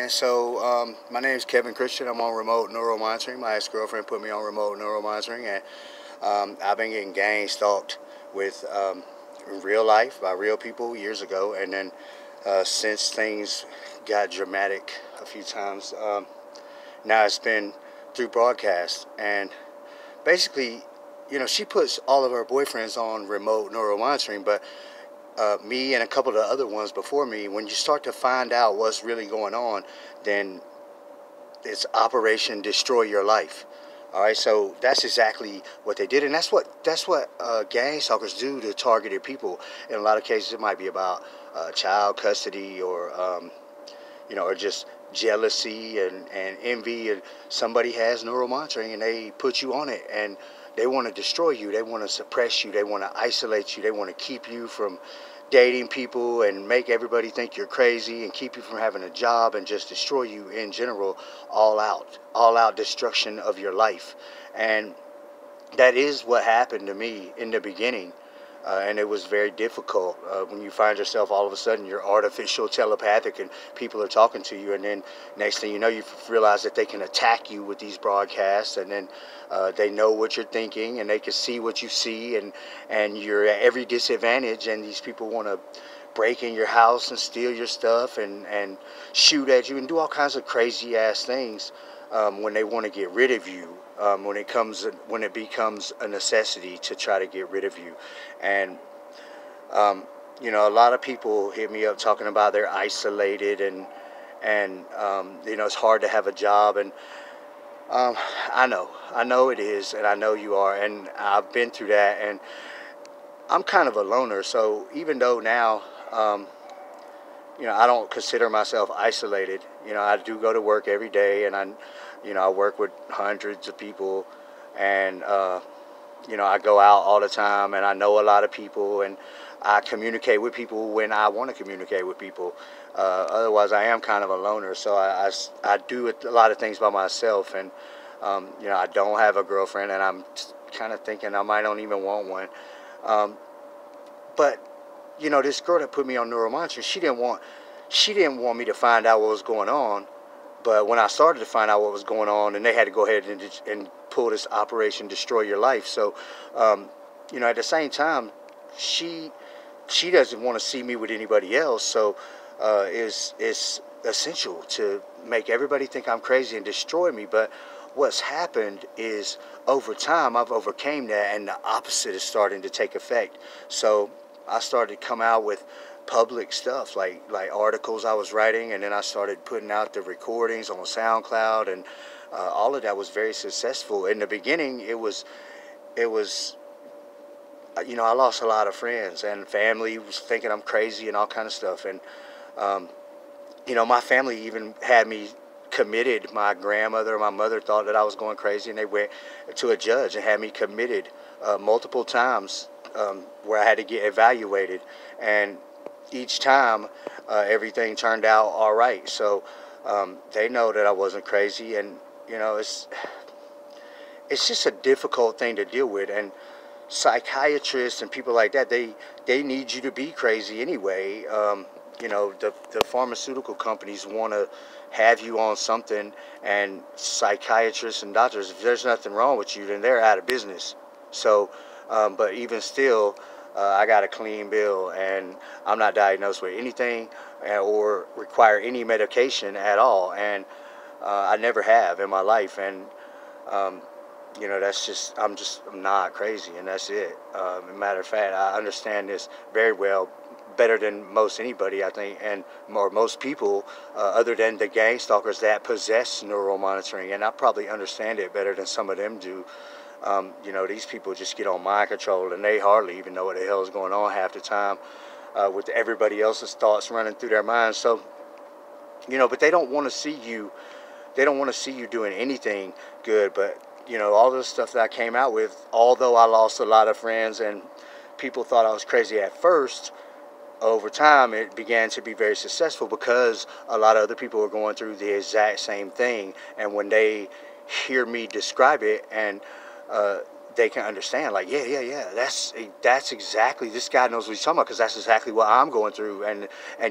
man. So my name is Kevin Christian. I'm on remote neuromonitoring. My ex-girlfriend put me on remote neuromonitoring, and I've been getting gang stalked with in real life by real people years ago, and then since things got dramatic a few times, now it's been through broadcast. And basically, she puts all of her boyfriends on remote neuromonitoring, but me and a couple of the other ones before me, when you start to find out what's really going on, then it's Operation Destroy Your Life. All right, so that's exactly what they did, and that's what gang stalkers do to targeted people. In a lot of cases, it might be about child custody, or or just jealousy and envy. And somebody has neuromonitoring, and they put you on it, and they want to destroy you. They want to suppress you. They want to isolate you. They want to keep you from dating people and make everybody think you're crazy and keep you from having a job and just destroy you in general. All out destruction of your life. And that is what happened to me in the beginning. And it was very difficult when you find yourself all of a sudden you're artificial telepathic and people are talking to you, and then next thing you know, you realize that they can attack you with these broadcasts, and then they know what you're thinking, and they can see what you see, and you're at every disadvantage, and these people want to break in your house and steal your stuff and shoot at you and do all kinds of crazy ass things when they want to get rid of you. When it becomes a necessity to try to get rid of you. And a lot of people hit me up talking about they're isolated, and it's hard to have a job. And I know it is, and I know you are, and I've been through that, and I'm kind of a loner. So even though now I don't consider myself isolated. I do go to work every day, and I work with hundreds of people, and I go out all the time, and I know a lot of people, and I communicate with people when I want to communicate with people. Otherwise, I am kind of a loner, so I do a lot of things by myself, and I don't have a girlfriend, and I'm kind of thinking I might don't even want one. But this girl that put me on neuromonitoring, she didn't want me to find out what was going on. But when I started to find out what was going on, and they had to go ahead and pull this Operation Destroy Your Life. So, at the same time, she doesn't want to see me with anybody else. So, it's essential to make everybody think I'm crazy and destroy me. But what's happened is over time, I've overcame that, and the opposite is starting to take effect. So I started to come out with public stuff, like articles I was writing, and then I started putting out the recordings on SoundCloud, and all of that was very successful. In the beginning, it was I lost a lot of friends, and family was thinking I'm crazy and all kind of stuff. And my family even had me committed. My grandmother and my mother thought that I was going crazy, and they went to a judge and had me committed multiple times, where I had to get evaluated, and each time everything turned out all right. So they know that I wasn't crazy, and it's just a difficult thing to deal with. And psychiatrists and people like that, they need you to be crazy anyway. The pharmaceutical companies want to have you on something, and psychiatrists and doctors, if there's nothing wrong with you, then they're out of business. So but even still, I got a clean bill, and I'm not diagnosed with anything or require any medication at all, and I never have in my life. And I'm not crazy, and that's it. As a matter of fact, I understand this very well, better than most anybody, I think, and most people, other than the gang stalkers that possess neuromonitoring, and I probably understand it better than some of them do. These people just get on mind control, and they hardly even know what the hell is going on half the time, with everybody else's thoughts running through their minds. So, but they don't want to see you. They don't want to see you doing anything good. But all the stuff that I came out with, although I lost a lot of friends and people thought I was crazy at first, over time it began to be very successful because a lot of other people were going through the exact same thing. And when they hear me describe it, and they can understand, like, yeah, that's exactly, this guy knows what he's talking about, because that's exactly what I'm going through. And I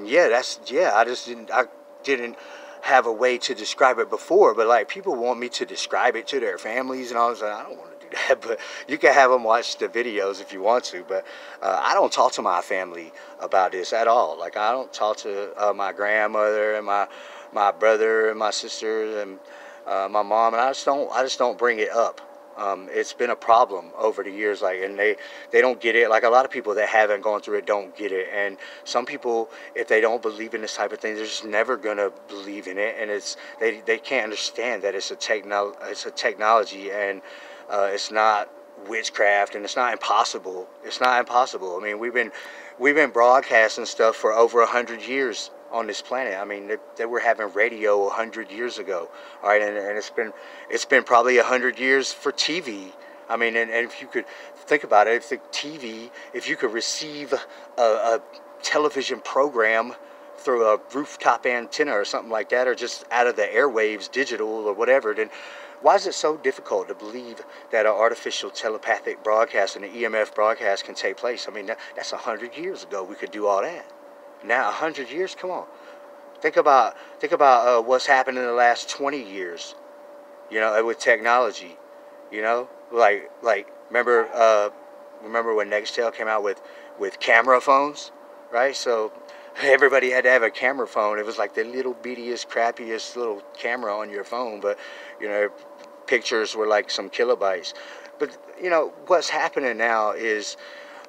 didn't have a way to describe it before, but like people want me to describe it to their families and all this. I don't want to do that, but you can have them watch the videos if you want to. But I don't talk to my family about this at all. Like I don't talk to my grandmother and my brother and my sister and my mom, and I just don't bring it up. It's been a problem over the years, like, and they don't get it. Like a lot of people that haven't gone through it don't get it, and some people, if they don't believe in this type of thing, they're just never gonna believe in it, and they can't understand that it's a technology, and it's not witchcraft, and it's not impossible. It's not impossible. I mean, we've been broadcasting stuff for over 100 years on this planet. I mean, they were having radio 100 years ago, all right, and it's been probably 100 years for TV. I mean, and if you could think about it, if you could receive a television program through a rooftop antenna or something like that, or just out of the airwaves, digital or whatever, then why is it so difficult to believe that an artificial telepathic broadcast and an EMF broadcast can take place? I mean, that's 100 years ago we could do all that. Now, 100 years, come on. Think about what's happened in the last 20 years, you know, with technology, you know, like remember when Nextel came out with camera phones, right? So everybody had to have a camera phone. It was like the little bittiest, crappiest little camera on your phone, but you know, pictures were like some kilobytes. But you know, what's happening now is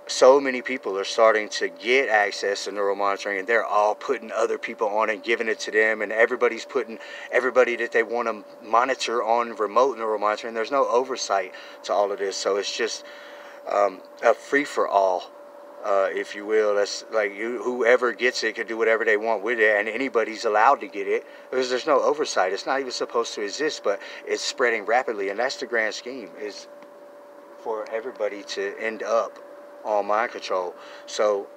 so many people are starting to get access to neuromonitoring, and they're all putting other people on and giving it to them, and everybody's putting everybody that they want to monitor on remote neuromonitoring. There's no oversight to all of this, so it's just a free-for-all, if you will. That's like whoever gets it can do whatever they want with it, and anybody's allowed to get it because there's no oversight. It's not even supposed to exist, but it's spreading rapidly, and that's the grand scheme, is for everybody to end up on mind control. So,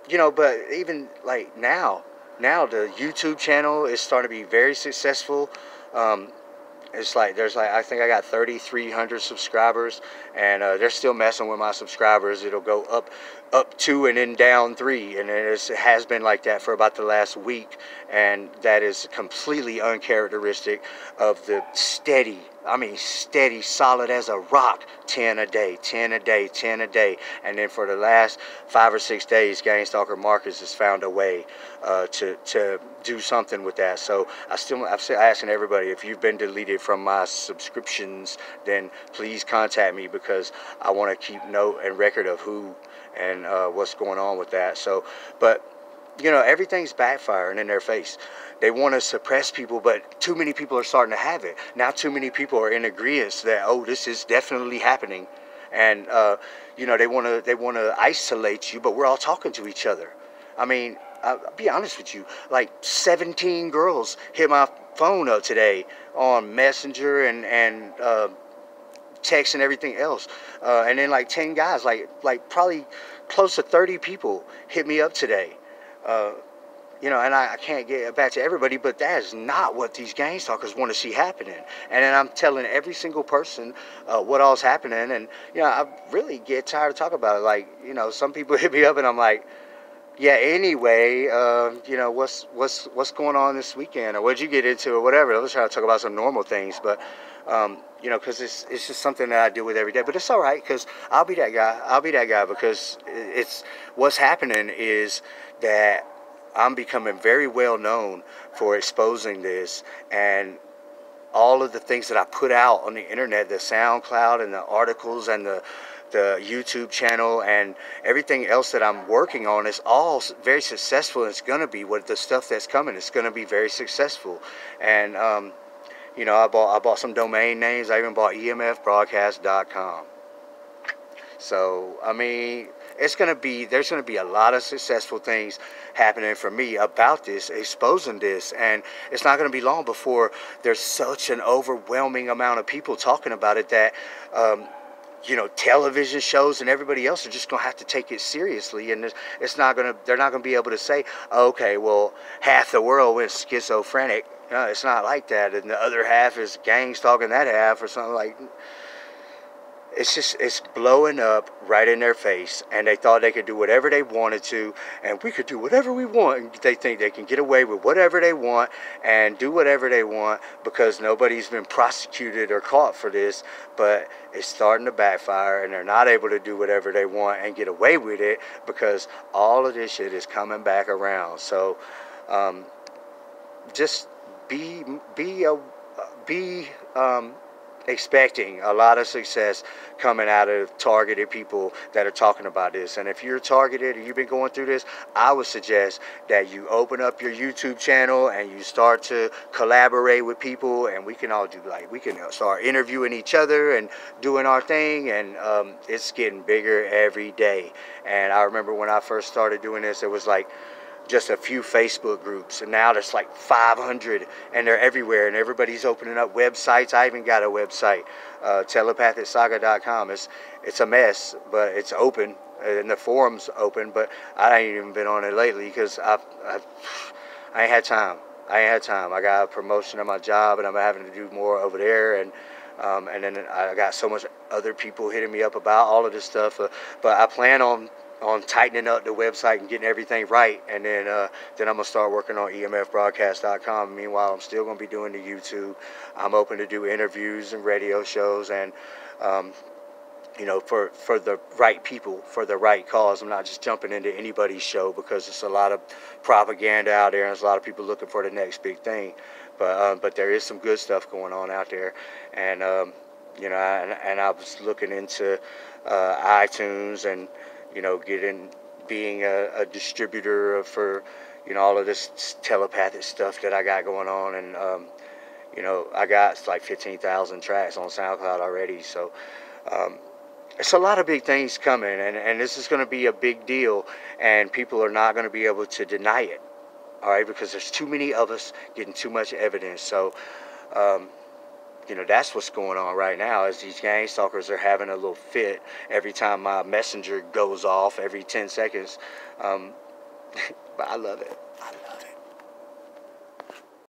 you know, but even like now the YouTube channel is starting to be very successful. It's like I think I got 3,300 subscribers, and they're still messing with my subscribers. It'll go up 2 and then down 3, and it has been like that for about the last week, and that is completely uncharacteristic of the steady, solid as a rock, 10 a day, 10 a day, 10 a day. And then for the last 5 or 6 days, Gang Stalker Marcus has found a way to do something with that. So I'm asking everybody, if you've been deleted from my subscriptions, then please contact me, because I want to keep note and record of who and what's going on with that. So, but you know, everything's backfiring in their face. They want to suppress people, but too many people are starting to have it. Now too many people are in agreement that, oh, this is definitely happening. And, you know, they want to isolate you, but we're all talking to each other. I mean, I'll be honest with you, like 17 girls hit my phone up today on Messenger and text and everything else. And then like 10 guys, like probably close to 30 people hit me up today. You know, and I can't get back to everybody, but that is not what these gang stalkers want to see happening. And then I'm telling every single person what all's happening, and you know, I really get tired of talking about it. Like, you know, some people hit me up, and I'm like, yeah, anyway, you know, what's going on this weekend, or what'd you get into, or whatever. I was trying to talk about some normal things, but you know, because it's just something that I deal with every day. But it's all right, because I'll be that guy, because it's what's happening is that I'm becoming very well known for exposing this, and all of the things that I put out on the internet, the SoundCloud and the articles and the YouTube channel and everything else that I'm working on is all very successful. It's going to be what the stuff that's coming. It's going to be very successful. And, you know, I bought some domain names. I even bought emfbroadcast.com. So, I mean, there's going to be a lot of successful things happening for me about this, exposing this, and it's not going to be long before there's such an overwhelming amount of people talking about it that, you know, television shows and everybody else are just going to have to take it seriously, and they're not going to be able to say, okay, well, half the world went schizophrenic. No, it's not like that, and the other half is gang stalking that half or something like. it's blowing up right in their face, and they thought they could do whatever they wanted to, and we could do whatever we want, and they think they can get away with whatever they want and do whatever they want because nobody's been prosecuted or caught for this. But it's starting to backfire, and they're not able to do whatever they want and get away with it because all of this shit is coming back around. So just be expecting a lot of success coming out of targeted people that are talking about this. And if you're targeted or you've been going through this, I would suggest that you open up your YouTube channel and you start to collaborate with people, and we can all do, like, we can start interviewing each other and doing our thing, and it's getting bigger every day. And I remember when I first started doing this, it was like just a few Facebook groups, and now there's like 500, and they're everywhere, and everybody's opening up websites. I even got a website, telepathisaga.com. It's a mess, but it's open, and the forum's open, but I ain't even been on it lately because I ain't had time. I got a promotion at my job, and I'm having to do more over there, and then I got so much other people hitting me up about all of this stuff, but I plan on tightening up the website and getting everything right, and then I'm gonna start working on emfbroadcast.com. Meanwhile, I'm still gonna be doing the YouTube. I'm open to do interviews and radio shows, and for the right people, for the right cause. I'm not just jumping into anybody's show because there's a lot of propaganda out there, and there's a lot of people looking for the next big thing. But there is some good stuff going on out there, and I was looking into iTunes and being a distributor for, all of this telepathic stuff that I got going on. And, I got like 15,000 tracks on SoundCloud already. So it's a lot of big things coming, and this is going to be a big deal, and people are not going to be able to deny it. All right, because there's too many of us getting too much evidence. So, that's what's going on right now, is these gang stalkers are having a little fit every time my messenger goes off every 10 seconds. But I love it. I love it.